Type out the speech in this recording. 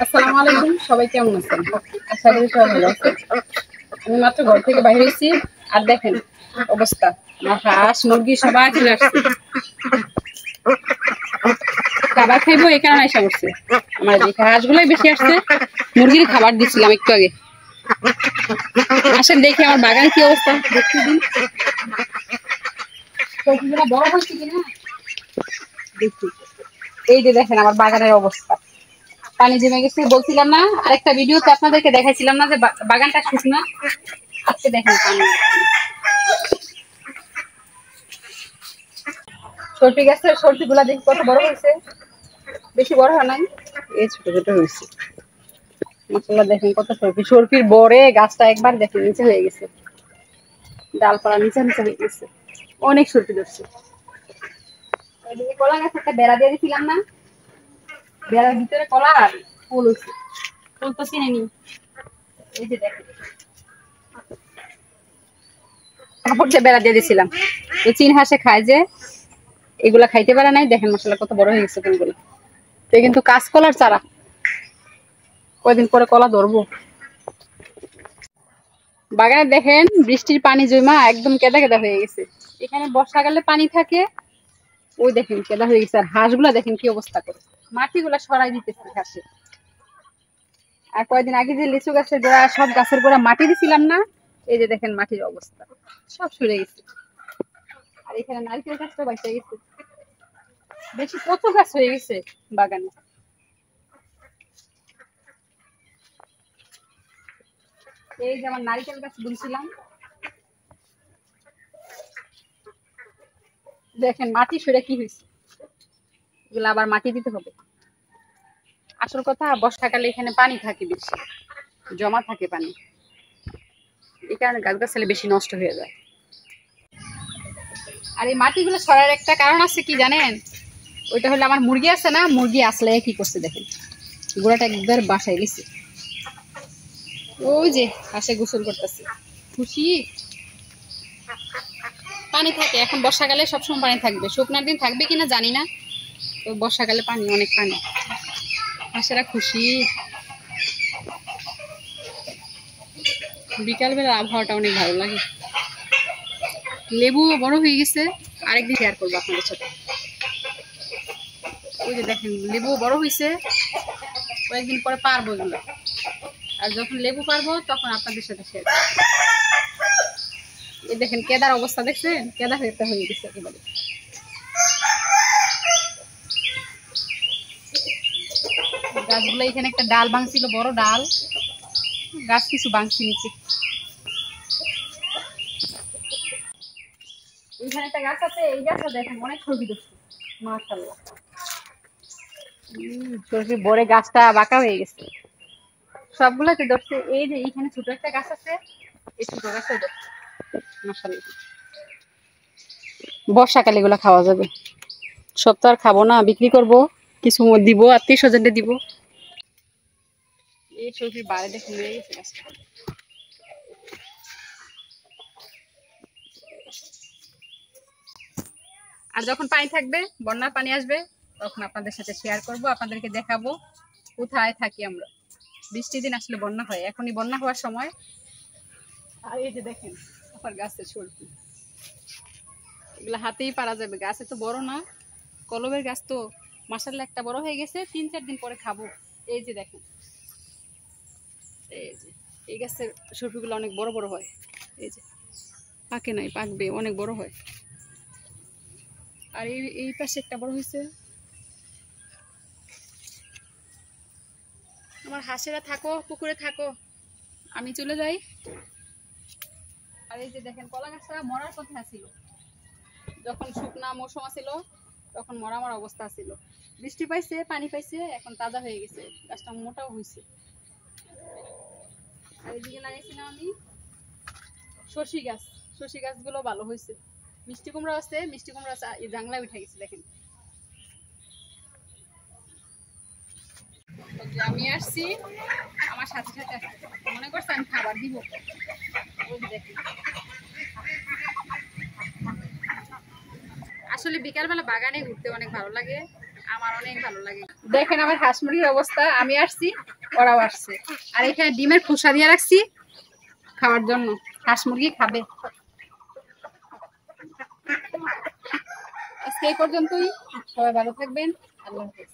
আসসালামু আলাইকুম, সবাই কেমন আছেন? আশা করি সবাই ভালো আছেন। আমি মাত্র ঘর থেকে বাইরে হয়েছি, আর দেখেন অবস্থা। আমার হাঁস মুরগি সবাই চলে আসছে, খাবার খাইবো এই কারণে এসে পড়ছে। আমার দেখে হাঁসগুলাই বেশি আসছে, মুরগির খাবার দিচ্ছিলাম একটু আগে। আসেন দেখি আমার বাগান কি অবস্থা, দেখতে দিন সবজিগুলো বড় হয়েছে কিনা দেখি। এই যে দেখেন আমার বাগানের অবস্থা, পানি জমে গেছে। বলছিলাম না আরেকটা ভিডিওতে আপনাদেরকে দেখাইছিলাম না যে বাগানটা শুকনা, আজকে দেখেন পানি। সরষে গাছের সরষে গুলা দেখি কত বড় হয়েছে, বেশি বড় হয় নাই, এই ছোট ছোট হয়েছে। মশলা দেখেন কত সরষে, সরষির বড়ে গাছটা একবার দেখেন নিচে হয়ে গেছে, ডালপালা নিচে নিচে হয়ে গেছে, অনেক সরষে ধরছে। এদিকে কলা গাছ একটা বেড়া দিয়ে দিয়েছিলাম না, বেড়ার ভিতরে কলা আর ফুল হয়েছে, ফুল তো চিনে নি। এই যে দেখেন কাপড় দিয়ে বেড়া দিয়ে দিয়েছিলাম, তো চিন হাসে খায় যে, এগুলা খাইতে পারে নাই। দেখেন মশলা কত বড় হয়ে গেছে ফুলগুলো, তো কিন্তু কাঁচকলার চারা, কয়দিন পরে কলা ধরবো। বাগানে দেখেন বৃষ্টির পানি জমা একদম কেদা কেদা হয়ে গেছে, এখানে বর্ষাকালে পানি থাকে, ওই দেখেন কেদা হয়ে গেছে। আর হাঁসগুলা দেখেন কি অবস্থা করে, মাটিগুলা সরাই দিতেছে ঘাসে। আর কয়দিন আগে যে লিচু গাছের গোড়া, সব গাছের গোড়া মাটি দিছিলাম না, এই যে দেখেন মাটির অবস্থা সব সরে গেছে। আর এখানে নারকেল গাছটা বাইসা গেছে, বেশি কচু গাছ হয়ে গেছে বাগানে। এই যে আমার নারকেল গাছ বুনছিলাম, দেখেন মাটি সরে কি হয়েছে, এগুলো আবার মাটি দিতে হবে। আসল কথা বর্ষাকালে এখানে পানি থাকে বেশি, জমা থাকে পানি, এই কারণে গাছ গাছালি বেশি নষ্ট হয়ে যায়। আর এই মাটিগুলো সরার একটা কারণ আছে কি জানেন, ওইটা হলো আমার মুরগি আছে না, মুরগি আসলে কি করছে দেখেন, গোড়াটা একবার বাসায় গেছে। ওই যে হাসে গোসল করতেছে, খুশি। পানি থাকে এখন বর্ষাকালে, সবসময় পানি থাকবে, শুকনার দিন থাকবে কিনা জানি না, তো বর্ষাকালে পানি, অনেক পানি, হাঁসেরা খুশি। বিকালবেলা আবহাওয়াটা অনেক ভালো লাগে। লেবু বড় হয়ে গেছে, আরেকদিন শেয়ার করবো আপনাদের সাথে। ওই যে দেখেন লেবু বড় হয়েছে, কয়েকদিন পরে পারবো এগুলো, আর যখন লেবু পারবো তখন আপনাদের সাথে শেয়ার করবো। এই দেখেন কেদার অবস্থা দেখছেন, কেদা হয়ে গেছে একেবারে। গাছগুলো এখানে একটা ডাল ভাঙছিল, বড় ডাল, গাছ কিছু ভাঙছি নিচে। এখানে একটা গাছ আছে, এই গাছটা দেখেন অনেক ছবি দেখছে, মাশাআল্লাহ। সরষে বড়ে গাছটা বাঁকা হয়ে গেছে, সবগুলোতে ধরছে। এই যে এখানে ছোট একটা গাছ আছে, এই ছোট গাছটা ধরছে, মাশাআল্লাহ। বর্ষাকালে এগুলো খাওয়া যাবে, সব তো আর খাবো না, বিক্রি করব, কিছু দিব, আত্মীয় স্বজনকে দিব। এই সরষের বাড়ি দেখে নিয়ে গেছে গাছটা। আর যখন পানি থাকবে, বন্যার পানি আসবে, তখন আপনাদের সাথে শেয়ার করব, আপনাদেরকে দেখাবো কোথায় থাকি আমরা। বৃষ্টির দিন আসলে বন্যা হয়, এখনই বন্যা হওয়ার সময়। আর এই যে দেখেন আমার গাছের সরষে, এগুলো হাতেই পারা যাবে, গাছ এত বড় না, কলমের গাছ তো। মাশাআল্লাহ একটা বড় হয়ে গেছে, 3-4 দিন পরে খাবো। এই যে দেখেন, এই যে এই গাছের সরষেগুলো অনেক বড় বড় হয়, এই যে পাকে নাই, পাকবে, অনেক বড় হয়। আর এই পাশে একটা বড় হয়েছে। আমার হাঁসেরা থাকো, পুকুরে থাকো, আমি চলে যাই। আর এই যে দেখেন কলা গাছটা মরার পথে ছিল, যখন শুকনা মৌসুম ছিল তখন মরা মরা অবস্থা ছিল, বৃষ্টি পাইছে, পানি পাইছে, এখন তাজা হয়ে গেছে, গাছটা মোটাও হয়েছে। আর এদিকে লাগাইছিলাম আমি সরষে গাছ, সরষে গাছগুলো ভালো হয়েছে। মিষ্টি কুমড়া আছে, মিষ্টি কুমড়া এই জাংলায় উঠে গেছে দেখেন। আমি আসছি, আমার সাথে সাথে আসছে, মনে করছে আমি খাবার দিব। আসলে বিকালবেলা বাগানে ঘুরতে অনেক ভালো লাগে, আমার অনেক ভালো লাগে। দেখেন আমার হাঁস মুরগির অবস্থা, আমি আসছি ওরাও আসছে, আর এখানে ডিমের খোসা দিয়ে রাখছি খাওয়ার জন্য, হাঁস মুরগি খাবে। আজকে এই পর্যন্তই, সবাই ভালো থাকবেন, আল্লাহ হাফেজ।